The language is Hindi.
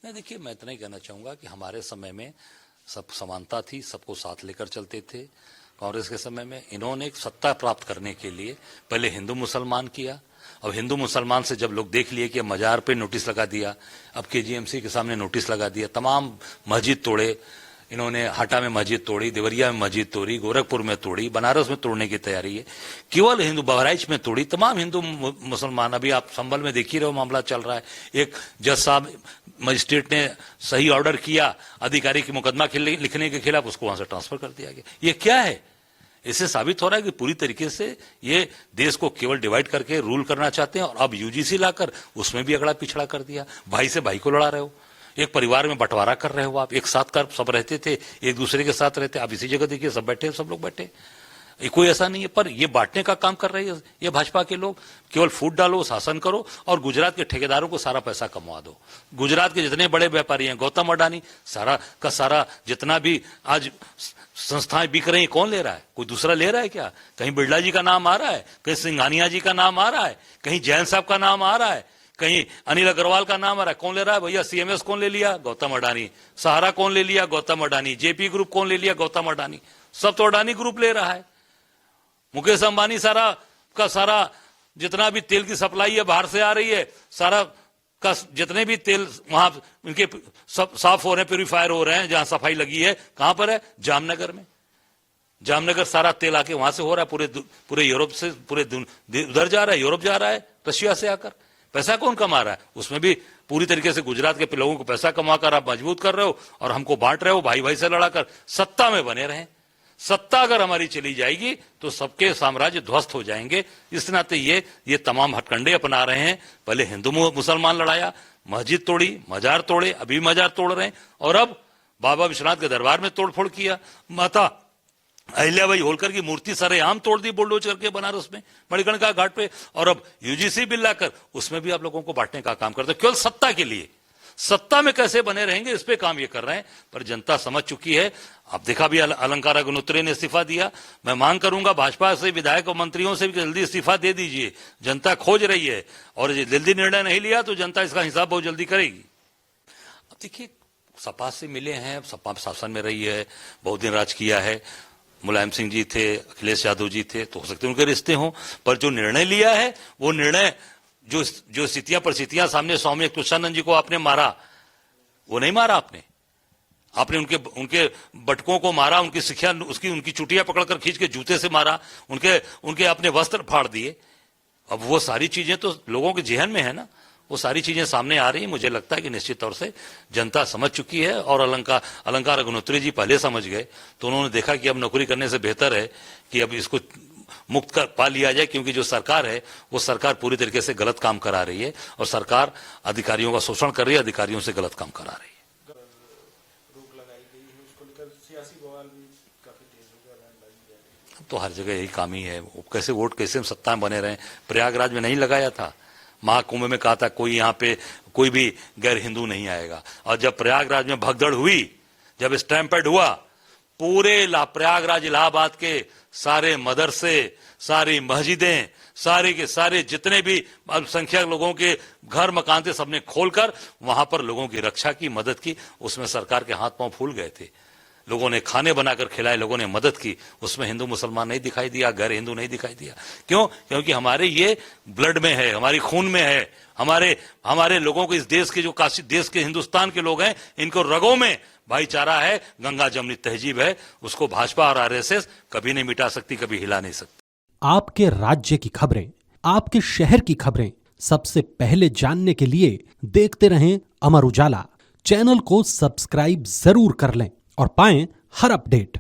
नहीं, देखिए, मैं इतना ही कहना चाहूंगा कि हमारे समय में सब समानता थी, सबको साथ लेकर चलते थे। कांग्रेस के समय में इन्होंने एक सत्ता प्राप्त करने के लिए पहले हिंदू मुसलमान किया। अब हिंदू मुसलमान से जब लोग देख लिए कि मजार पे नोटिस लगा दिया, अब केजीएमसी के सामने नोटिस लगा दिया, तमाम मस्जिद तोड़े इन्होंने। हाटा में मस्जिद तोड़ी, देवरिया में मस्जिद तोड़ी, गोरखपुर में तोड़ी, बनारस में तोड़ने की तैयारी है। केवल हिंदू बहराइच में तोड़ी, तमाम हिंदू मुसलमान। अभी आप संभल में देख ही रहे हो, मामला चल रहा है। एक जज साहब मजिस्ट्रेट ने सही ऑर्डर किया अधिकारी की मुकदमा लिखने के खिलाफ, उसको वहां से ट्रांसफर कर दिया गया। ये क्या है? इससे साबित हो रहा है कि पूरी तरीके से ये देश को केवल डिवाइड करके रूल करना चाहते हैं। और अब यूजीसी लाकर उसमें भी अगड़ा पिछड़ा कर दिया। भाई से भाई को लड़ा रहे हो, एक परिवार में बंटवारा कर रहे हो आप। एक साथ कर सब रहते थे, एक दूसरे के साथ रहते। आप इसी जगह देखिए, सब बैठे, सब लोग बैठे, कोई ऐसा नहीं है। पर ये बांटने का काम कर रहे हैं ये भाजपा के लोग। केवल फूट डालो, शासन करो और गुजरात के ठेकेदारों को सारा पैसा कमवा दो। गुजरात के जितने बड़े व्यापारी हैं, गौतम अडानी, सारा का सारा जितना भी आज संस्थाएं बिक रही हैं, कौन ले रहा है? कोई दूसरा ले रहा है क्या? कहीं बिरला जी का नाम आ रहा है, कहीं सिंघानिया जी का नाम आ रहा है, कहीं जैन साहब का नाम आ रहा है, कहीं अनिल अग्रवाल का नाम आ रहा है? कौन ले रहा है भैया? सीएमएस कौन ले लिया? गौतम अडानी। सहारा कौन ले लिया? गौतम अडानी। जेपी ग्रुप कौन ले लिया? गौतम अडानी। सब तो अडानी ग्रुप ले रहा है। मुकेश अंबानी सारा का सारा जितना भी तेल की सप्लाई है बाहर से आ रही है, सारा का जितने भी तेल वहां इनके सब साफ हो रहे हैं, प्यूरिफायर हो रहे हैं, जहां सफाई लगी है, कहां पर है? जामनगर में। जामनगर सारा तेल आके वहां से हो रहा है, पूरे यूरोप से, पूरे उधर जा रहा है, यूरोप जा रहा है, रशिया से आकर। पैसा कौन कमा रहा है? उसमें भी पूरी तरीके से गुजरात के लोगों को पैसा कमाकर आप मजबूत कर रहे हो और हमको बांट रहे हो, भाई भाई से लड़ाकर। सत्ता में बने रहे। सत्ता अगर हमारी चली जाएगी तो सबके साम्राज्य ध्वस्त हो जाएंगे। इस नाते ये तमाम हथकंडे अपना रहे हैं। पहले हिंदू मुसलमान लड़ाया, मस्जिद तोड़ी, मजार तोड़े, अभी मजार तोड़ रहे हैं, और अब बाबा विश्वनाथ के दरबार में तोड़फोड़ किया। माता अहिल्याबाई होलकर की मूर्ति सरेआम तोड़ दी बुलडोज करके बनारस में, मणिकर्णिका घाट पे। और अब यूजीसी बिल लाकर उसमें भी आप लोगों को बांटने का काम करते, केवल सत्ता के लिए। सत्ता में कैसे बने रहेंगे, इस पे काम ये कर रहे हैं। पर जनता समझ चुकी है। अब देखा भी, अलंकारा गुनोत्रे ने इस्तीफा दिया। मैं मांग करूंगा भाजपा से, विधायक और मंत्रियों से भी जल्दी इस्तीफा दे दीजिए। जनता खोज रही है और जल्दी निर्णय नहीं लिया तो जनता इसका हिसाब बहुत जल्दी करेगी। अब देखिए, सपा से मिले हैं, सपा शासन में रही है, बहुत दिन राज किया है। मुलायम सिंह जी थे, अखिलेश यादव जी थे, तो हो सकते उनके रिश्ते हों। पर जो निर्णय लिया है वो निर्णय, जो स्थितियां परिस्थितियां सामने, स्वामी तुलसानंद जी को आपने मारा, वो नहीं मारा आपने। आपने उनके बटकों को मारा, उनकी शिक्षा, उनकी चुटिया पकड़कर खींच के जूते से मारा, उनके अपने वस्त्र फाड़ दिए। अब वो सारी चीजें तो लोगों के जेहन में है ना, वो सारी चीजें सामने आ रही है। मुझे लगता है कि निश्चित तौर से जनता समझ चुकी है। और अलंकार गुनोत्री जी पहले समझ गए, तो उन्होंने देखा कि अब नौकरी करने से बेहतर है कि अब इसको मुक्त कर पा लिया जाए, क्योंकि जो सरकार है वो सरकार पूरी तरीके से गलत काम करा रही है और सरकार अधिकारियों का शोषण कर रही है, अधिकारियों से गलत काम करा रही है। रोक लगाई गई है, उसको लेकर सियासी बवाल भी काफी तेज हो गया। तो हर जगह यही काम ही है। कैसे वोट, कैसे सत्ता में बने रहे। प्रयागराज में नहीं लगाया था, महाकुंभ में कहा था कोई यहाँ पे कोई भी गैर हिंदू नहीं आएगा। और जब प्रयागराज में भगदड़ हुई, जब स्टैम्पेड हुआ, पूरे प्रयागराज इलाहाबाद के सारे मदरसे, सारी मस्जिदें, सारे के सारे जितने भी अल्पसंख्यक लोगों के घर मकान थे, सबने खोलकर वहां पर लोगों की रक्षा की, मदद की। उसमें सरकार के हाथ पांव फूल गए थे। लोगों ने खाने बनाकर खिलाए, लोगों ने मदद की। उसमें हिंदू मुसलमान नहीं दिखाई दिया, गैर हिंदू नहीं दिखाई दिया। क्यों? क्योंकि हमारे ये ब्लड में है, हमारी खून में है। हमारे लोगों को, इस देश के, जो काशी देश के हिंदुस्तान के लोग हैं, इनको रगों में भाईचारा है, गंगा जमनी तहजीब है। उसको भाजपा और आरएसएस कभी नहीं मिटा सकती, कभी हिला नहीं सकती। आपके राज्य की खबरें, आपके शहर की खबरें सबसे पहले जानने के लिए देखते रहें अमर उजाला। चैनल को सब्सक्राइब जरूर कर लें और पाएं हर अपडेट।